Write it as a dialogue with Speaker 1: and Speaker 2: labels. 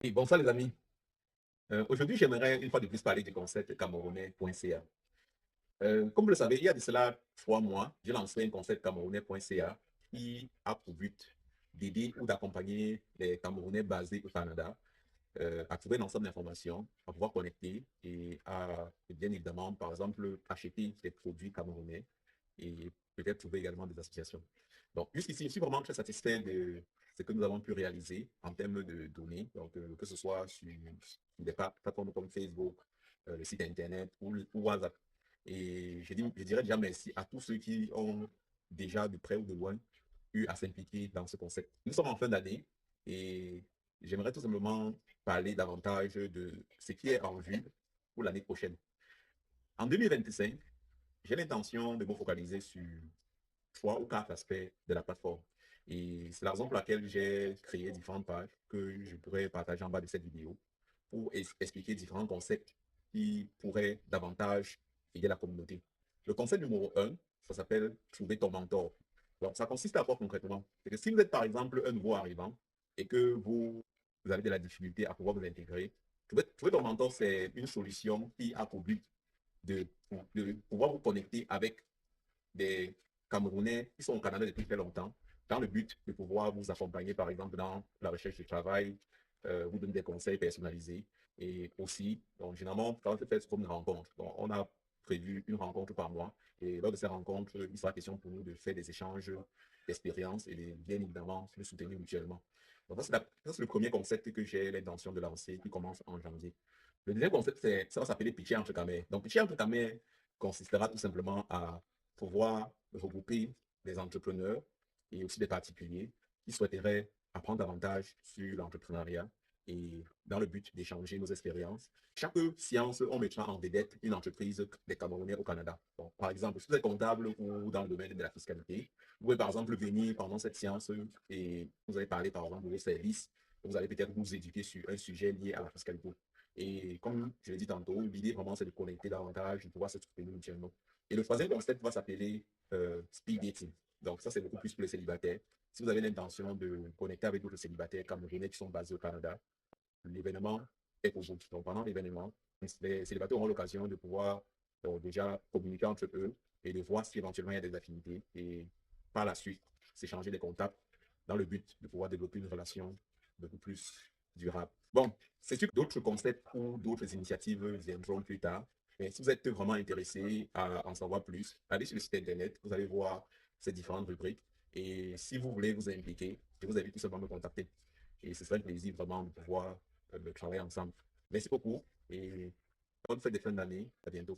Speaker 1: Et bonsoir les amis. Aujourd'hui, j'aimerais une fois de plus parler du concept camerounais.ca. Comme vous le savez, il y a de cela 3 mois, j'ai lancé un concept camerounais.ca qui a pour but d'aider ou d'accompagner les Camerounais basés au Canada à trouver un ensemble d'informations, à pouvoir connecter et à, bien évidemment, par exemple, acheter des produits camerounais et peut-être trouver également des associations. Donc, jusqu'ici, je suis vraiment très satisfait de ce que nous avons pu réaliser en termes de données, donc que ce soit sur des plateformes comme Facebook, le site Internet ou WhatsApp. Et je dirais déjà merci à tous ceux qui ont déjà de près ou de loin eu à s'impliquer dans ce concept. Nous sommes en fin d'année et j'aimerais tout simplement parler davantage de ce qui est en vue pour l'année prochaine. En 2025, j'ai l'intention de me focaliser sur 3 ou 4 aspects de la plateforme. Et c'est la raison pour laquelle j'ai créé différentes pages que je pourrais partager en bas de cette vidéo pour expliquer différents concepts qui pourraient davantage aider la communauté. Le concept numéro 1, ça s'appelle trouver ton mentor. Donc, ça consiste à quoi concrètement? C'est que si vous êtes par exemple un nouveau arrivant et que vous avez de la difficulté à pouvoir vous intégrer, trouver ton mentor, c'est une solution qui a pour but de pouvoir vous connecter avec des Camerounais qui sont au Canada depuis très longtemps, dans le but de pouvoir vous accompagner, par exemple, dans la recherche de travail, vous donner des conseils personnalisés. Et aussi, donc, généralement, quand on fait comme une rencontre, donc, on a prévu une rencontre par mois. Et lors de ces rencontres, il sera question pour nous de faire des échanges d'expériences et de, bien évidemment de soutenir mutuellement. Donc, ça, c'est le premier concept que j'ai l'intention de lancer qui commence en janvier. Le deuxième concept, ça va s'appeler Pitcher entre Camers. Donc, Pitcher entre Camers consistera tout simplement à pouvoir regrouper des entrepreneurs et aussi des particuliers qui souhaiteraient apprendre davantage sur l'entrepreneuriat et dans le but d'échanger nos expériences. Chaque séance, on mettra en vedette une entreprise des Camerounais au Canada. Donc, par exemple, si vous êtes comptable ou dans le domaine de la fiscalité, vous pouvez par exemple venir pendant cette séance et vous allez parler par exemple de vos services. Vous allez peut-être vous éduquer sur un sujet lié à la fiscalité. Et comme je l'ai dit tantôt, l'idée vraiment c'est de connecter davantage, de pouvoir se soutenir mutuellement. Et le troisième concept va s'appeler speed dating. Donc ça, c'est beaucoup plus pour les célibataires. Si vous avez l'intention de connecter avec d'autres célibataires camerounais qui sont basés au Canada, l'événement est pour vous. Donc pendant l'événement, les célibataires auront l'occasion de pouvoir déjà communiquer entre eux et de voir si éventuellement il y a des affinités et par la suite s'échanger des contacts dans le but de pouvoir développer une relation beaucoup plus durable. Bon, c'est sûr que d'autres concepts ou d'autres initiatives viendront plus tard. Mais si vous êtes vraiment intéressé à en savoir plus, allez sur le site internet, vous allez voir ces différentes rubriques. Et si vous voulez vous impliquer, je vous invite tout simplement à me contacter. Et ce serait un plaisir vraiment de pouvoir travailler ensemble. Merci beaucoup et bonne fête de fin d'année. À bientôt.